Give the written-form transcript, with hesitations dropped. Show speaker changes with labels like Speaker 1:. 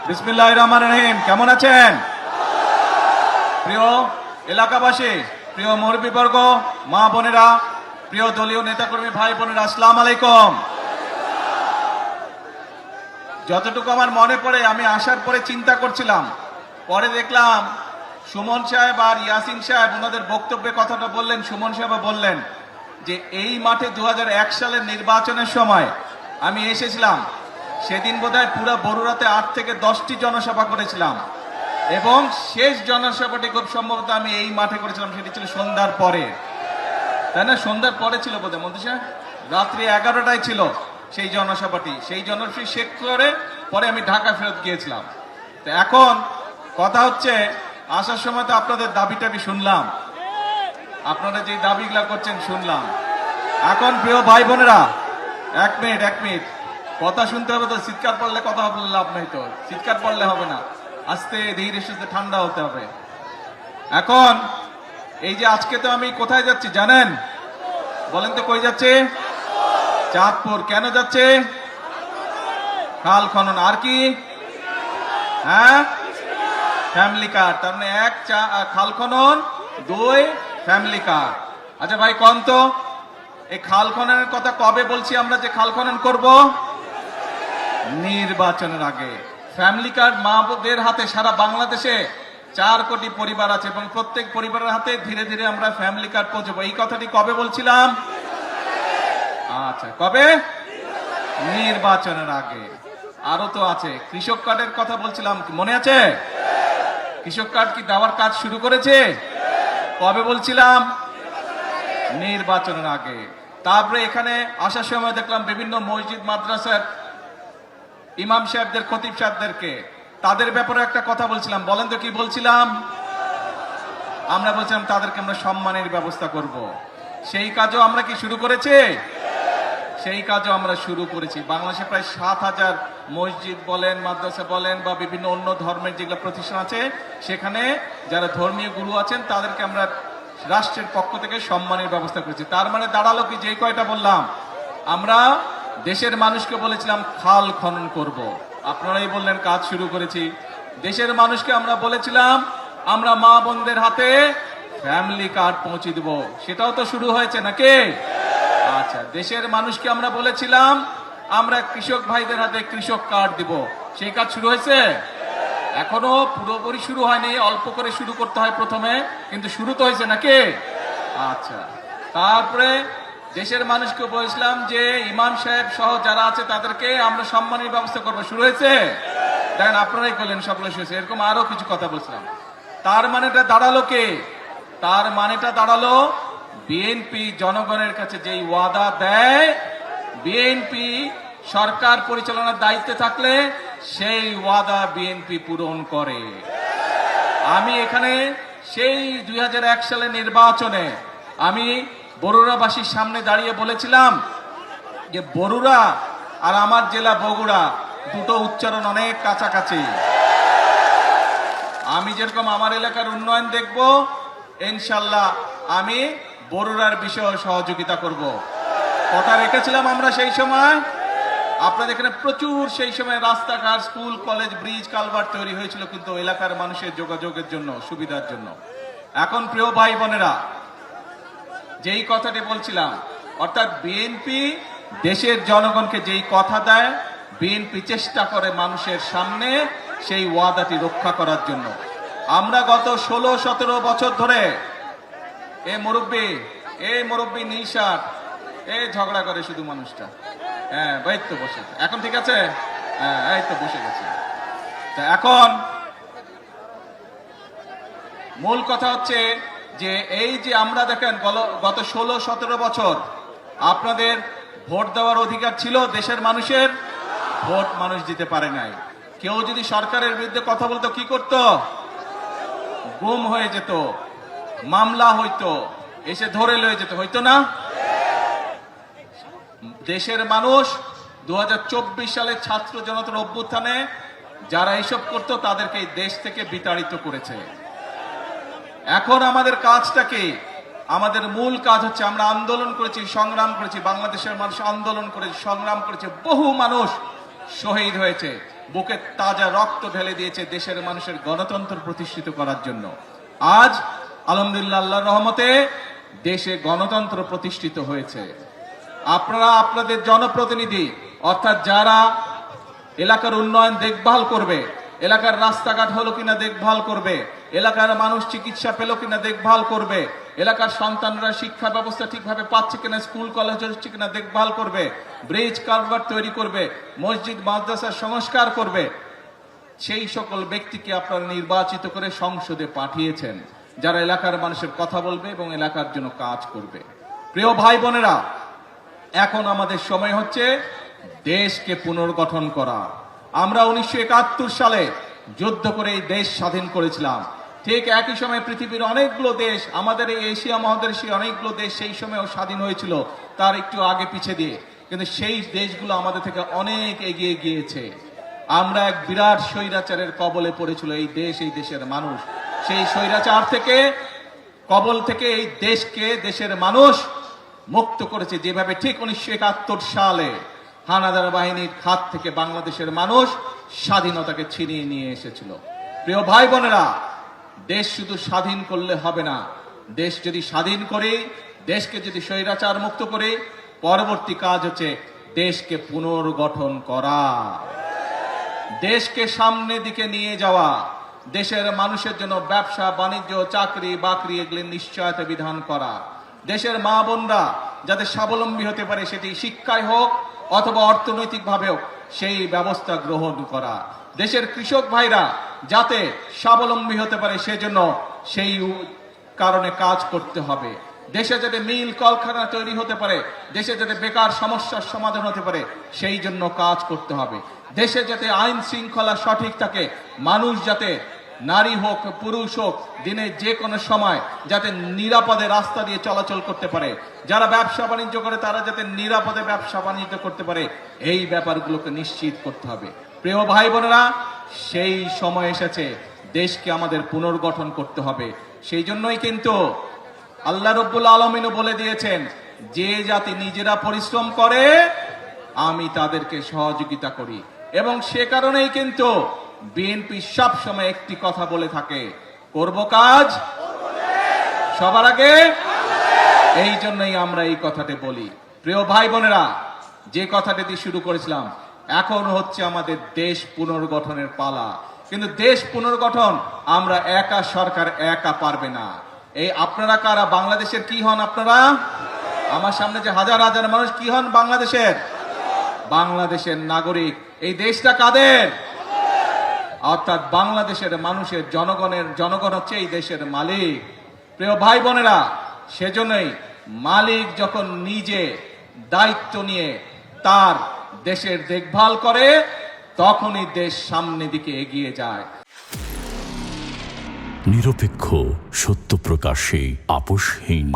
Speaker 1: বিসমিল্লাহির রহমানির রহিম। কেমন আছেন প্রিয় এলাকাবাসী, প্রিয় মুরব্বীবর্গ, মা বোনেরা, প্রিয় দলীয় নেতাকর্মী ভাই বোনেরা, আসসালামু আলাইকুম। যতটুকু আমার মনে পড়ে, আমি আসার পরে চিন্তা করছিলাম, পরে দেখলাম সুমন সাহেব আর ইয়াসিন সাহেব ওনাদের বক্তব্যে কথাটা বললেন। সুমন সাহেব বললেন যে এই মাঠে 2001 সালের নির্বাচনের সময় আমি এসেছিলাম, সেদিন বোধহয় পুরো বরুড়াতে 8 থেকে 10টি জনসভা করেছিলাম এবং শেষ জনসভাটি খুব সম্ভবত আমি এই মাঠে করেছিলাম, সেটি ছিল সন্ধ্যার পরে, তাই না? সন্ধ্যার পরে ছিল বোধহয় মন্ত্রী সাহেব, রাত্রি 11টায় ছিল সেই জনসভাটি। সেই জনসভা শেষ করে পরে আমি ঢাকা ফেরত গিয়েছিলাম। তো এখন কথা হচ্ছে, আসার সময় তো আপনাদের দাবি টাবি শুনলাম, আপনারা যে দাবিগুলা করছেন শুনলাম। এখন প্রিয় ভাই বোনেরা, এক মিনিট কথা শুনতে হবে তো, চিৎকার পড়লে কথা বললে লাভ নাই, তো চিৎকার পড়লে হবে না, আস্তে ধীরে সুস্থে ঠান্ডা হতে হবে। এখন এই যে আজকে তো আমি কোথায় যাচ্ছি জানেন? বলেন তো কই যাচ্ছে? চাঁদপুর। কেন যাচ্ছে? খাল খনন। আর কি? হ্যাঁ, ফ্যামিলি কার্ড। তার মানে 1 খাল খনন, 2 ফ্যামিলি কার্ড। আচ্ছা ভাই কোন তো, এই খাল খননের কথা কবে বলছি আমরা যে খাল খনন করব? নির্বাচনের আগে। ফ্যামিলি কার্ড মা বোনদের হাতে সারা বাংলাদেশে 4 কোটি পরিবার আছে এবং প্রত্যেক পরিবারের হাতে ধীরে ধীরে আমরা ফ্যামিলি কার্ড পৌঁছবো। এই কথাটি কবে বলছিলাম? আচ্ছা, কবে? নির্বাচনের আগে। আরো তো আছে, কৃষক কার্ডের কথা বলছিলাম, মনে আছে? কৃষক কার্ড কি দেওয়ার কাজ শুরু করেছে? কবে বলছিলাম? নির্বাচনের আগে। তারপরে এখানে আসার সময় দেখলাম বিভিন্ন মসজিদ মাদ্রাসার ইমাম সাহেবদের, খতিব সাহেবদেরকে, তাদের ব্যাপারে একটা কথা বলছিলাম। বলেন তো কি বলছিলাম? আমরা বলছিলাম তাদেরকে আমরা সম্মানের ব্যবস্থা করব। সেই কাজও আমরা কি শুরু করেছি? সেই কাজও আমরা শুরু করেছি। বাংলাদেশে প্রায় 7,000 মসজিদ বলেন, মাদ্রাসা বলেন বা বিভিন্ন অন্য ধর্মের যেগুলো প্রতিষ্ঠান আছে, সেখানে যারা ধর্মীয় গুরু আছেন তাদেরকে আমরা রাষ্ট্রের পক্ষ থেকে সম্মানের ব্যবস্থা করেছি। তার মানে দাঁড়ালো কি, যে কয়টা বললাম, আমরা দেশের মানুষকে বলেছিলাম খাল খনন করব, আপনারাই বললেন কাজ শুরু করেছি। দেশের মানুষকে আমরা বলেছিলাম আমরা মা বোনদের হাতে ফ্যামিলি কার্ড পৌঁছে দেব, সেটাও তো শুরু হয়েছে নাকি? আচ্ছা, দেশের মানুষকে আমরা বলেছিলাম আমরা কৃষক ভাইদের হাতে কৃষক কার্ড দিব, সেই কাজ শুরু হয়েছে? এখনো পুরোপুরি শুরু হয়নি, অল্প করে শুরু করতে হয় প্রথমে, কিন্তু শুরু তো হয়েছে নাকি? আচ্ছা, তারপরে দেশের মানুষকে বলেছিলাম যে ইমাম সাহেব সহ যারা আছে তাদেরকে আমরা সম্মানের ব্যবস্থা করবো, শুরু হয়েছে? দেখেন আপনারাই করলেন, সকলে শুরু হয়েছে। এরকম আরো কিছু কথা বলছিলাম। তার মানেটা দাঁড়ালো কে? তার মানেটা দাঁড়ালো বিএনপি জনগণের কাছে যেই ওয়াদা দেয়, বিএনপি সরকার পরিচালনার দায়িত্বে থাকলে সেই ওয়াদা বিএনপি পূরণ করে। আমি এখানে সেই 2001 সালের নির্বাচনে আমি বরুড়াবাসীর সামনে দাঁড়িয়ে বলেছিলাম যে বরুড়া আর আমার জেলা বগুড়া দুটো উচ্চারণ অনেক কাছাকাছি। আমি যেরকম আমার এলাকার উন্নয়ন দেখব, ইনশাল্লাহ আমি বরুড়ার বিষয়ে সহযোগিতা করব। কথা রেখেছিলাম আমরা সেই সময়। আপনাদের এখানে প্রচুর সেই সময় রাস্তাঘাট, স্কুল, কলেজ, ব্রিজ, কালভার্ট তৈরি হয়েছিল, কিন্তু এলাকার মানুষের যোগাযোগের জন্য, সুবিধার জন্য। এখন প্রিয় ভাই বোনেরা, যেই কথাটি বলছিলাম, অর্থাৎ বিএনপি দেশের জনগণকে যেই কথা দেয়, বিএনপি চেষ্টা করে মানুষের সামনে সেই ওয়াদাটি রক্ষা করার জন্য। আমরা গত 16-17 বছর ধরে এই মুরব্বী নীল শার্ট, ঝগড়া করে শুধু মানুষটা, হ্যাঁ ভাই তো বসে, এখন ঠিক আছে? হ্যাঁ, এই তো বসে গেছে। এখন মূল কথা হচ্ছে যে এই যে আমরা দেখেন গত 16-17 বছর আপনাদের ভোট দেওয়ার অধিকার ছিল দেশের মানুষের, ভোট মানুষ দিতে পারে নাই। কেউ যদি সরকারের বিরুদ্ধে কথা বলতো কি করত? গুম হয়ে যেত, মামলা হইতো, এসে ধরে লয়ে যেত, হইতো না? দেশের মানুষ 2024 সালে ছাত্র জনতার অভ্যুত্থানে যারা এসব করত তাদেরকে এই দেশ থেকে বিতাড়িত করেছে। এখন আমাদের কাজটা কি? আমাদের মূল কাজ হচ্ছে আমরা আন্দোলন করেছি, সংগ্রাম করেছি, বাংলাদেশের মানুষ আন্দোলন করেছে, সংগ্রাম করেছে, বহু মানুষ শহীদ হয়েছে। বুকে তাজা রক্ত ঢেলে দিয়েছে দেশের মানুষের গণতন্ত্র প্রতিষ্ঠিত করার জন্য। আজ আলহামদুলিল্লাহ আল্লাহর রহমতে দেশে গণতন্ত্র প্রতিষ্ঠিত হয়েছে। আপনারা আপনাদের জনপ্রতিনিধি অর্থাৎ যারা এলাকার উন্নয়ন দেখভাল করবে, এলাকার রাস্তাঘাট হলো কিনা দেখভাল করবে, এলাকার মানুষ চিকিৎসা পেল কিনা দেখভাল করবে, এলাকার সন্তানরা শিক্ষা ব্যবস্থা ঠিকভাবে পাচ্ছে কিনা, স্কুল কলেজ হচ্ছে কিনা দেখভাল করবে, ব্রিজ কালভার তৈরি করবে, মসজিদ মাদ্রাসার সংস্কার করবে, সেই সকল ব্যক্তিকে আপনারা নির্বাচিত করে সংসদে পাঠিয়েছেন, যারা এলাকার মানুষের কথা বলবে এবং এলাকার জন্য কাজ করবে। প্রিয় ভাই বোনেরা, এখন আমাদের সময় হচ্ছে দেশকে পুনর্গঠন করা। আমরা 1971 সালে যুদ্ধ করে এই দেশ স্বাধীন করেছিলাম। ঠিক একই সময় পৃথিবীর অনেকগুলো দেশ, আমাদের এই এশিয়া মহাদেশে অনেকগুলো দেশ সেই সময়ও স্বাধীন হয়েছিল, তার একটু আগে পিছে দিয়ে, কিন্তু সেই দেশগুলো আমাদের থেকে অনেক এগিয়ে গিয়েছে। আমরা এক বিরাট স্বৈরাচারের কবলে পড়েছিল এই দেশ, এই দেশের মানুষ। সেই স্বৈরাচার থেকে, কবল থেকে এই দেশকে, দেশের মানুষ মুক্ত করেছে যেভাবে ঠিক 1971 সালে হানাদার বাহিনীর হাত থেকে বাংলাদেশের মানুষ স্বাধীনতাকে ছিনিয়ে নিয়ে এসেছিল। প্রিয় ভাই বোনেরা, দেশ শুধু স্বাধীন করলে হবে না, দেশ যদি স্বাধীন করে, দেশকে যদি স্বৈরাচার মুক্ত করে, পরবর্তী কাজ হচ্ছে দেশকে পুনর্গঠন করা, দেশকে সামনের দিকে নিয়ে যাওয়া, দেশের মানুষের জন্য ব্যবসা বাণিজ্য চাকরি বাকরি এগুলির নিশ্চয়তা বিধান করা, দেশের মা বোনরা যাতে স্বাবলম্বী হতে পারে, সেটি শিক্ষায় হোক অথবা অর্থনৈতিক ভাবেও সেই ব্যবস্থা গ্রহণ করা, দেশের কৃষক ভাইরা যাতে স্বাবলম্বী হতে পারে সেজন্য সেই কারণে কাজ করতে হবে, দেশে যাতে মিল কলকারখানা তৈরি হতে পারে, দেশে যাতে বেকার সমস্যার সমাধান হতে পারে সেই জন্য কাজ করতে হবে, দেশে যাতে আইন শৃঙ্খলা সঠিক থাকে, মানুষ যাতে নারী হোক পুরুষ হোক দিনে যে কোনো সময় যাতে নিরাপদে রাস্তা দিয়ে চলাচল করতে পারে, যারা ব্যবসা বাণিজ্য করে তারা যাতে নিরাপদে ব্যবসা বাণিজ্য করতে পারে, এই ব্যাপারগুলোকে নিশ্চিত করতে হবে। প্রিয় ভাই বোনেরা, সেই সময় এসেছে, দেশকে আমাদের পুনর্গঠন করতে হবে। সেই জন্যই কিন্তু আল্লাহ রব্বুল আলামিনও বলে দিয়েছেন, যে জাতি নিজেরা পরিশ্রম করে আমি তাদেরকে সহযোগিতা করি। এবং সে কারণেই কিন্তু বিএনপি সব সময় একটি কথা বলে থাকে, করব কাজ সবার আগে। এই জন্যই আমরা এই কথাটি বলি। প্রিয় ভাই বোনেরা, যে কথাটি দিয়ে শুরু করেছিলাম, এখন হচ্ছে আমাদের দেশ পুনর্গঠনের পালা। কিন্তু দেশ পুনর্গঠন আমরা একা, সরকার একা পারবে না। এই আপনারা কারা? বাংলাদেশের কি হন আপনারা? আমার সামনে যে হাজার হাজার মানুষ কি হন? বাংলাদেশের, বাংলাদেশের নাগরিক। এই দেশটা কাদের? অর্থাৎ বাংলাদেশের মানুষের, জনগণ হচ্ছে এই দেশের মালিক। প্রিয় ভাই বোনেরা, সেজন্যই মালিক যখন নিজে দায়িত্ব নিয়ে তার দেশের দেখভাল করে, তখনই দেশ সামনের দিকে এগিয়ে যায়।
Speaker 2: নিরপেক্ষ, সত্য প্রকাশে আপোষহীন।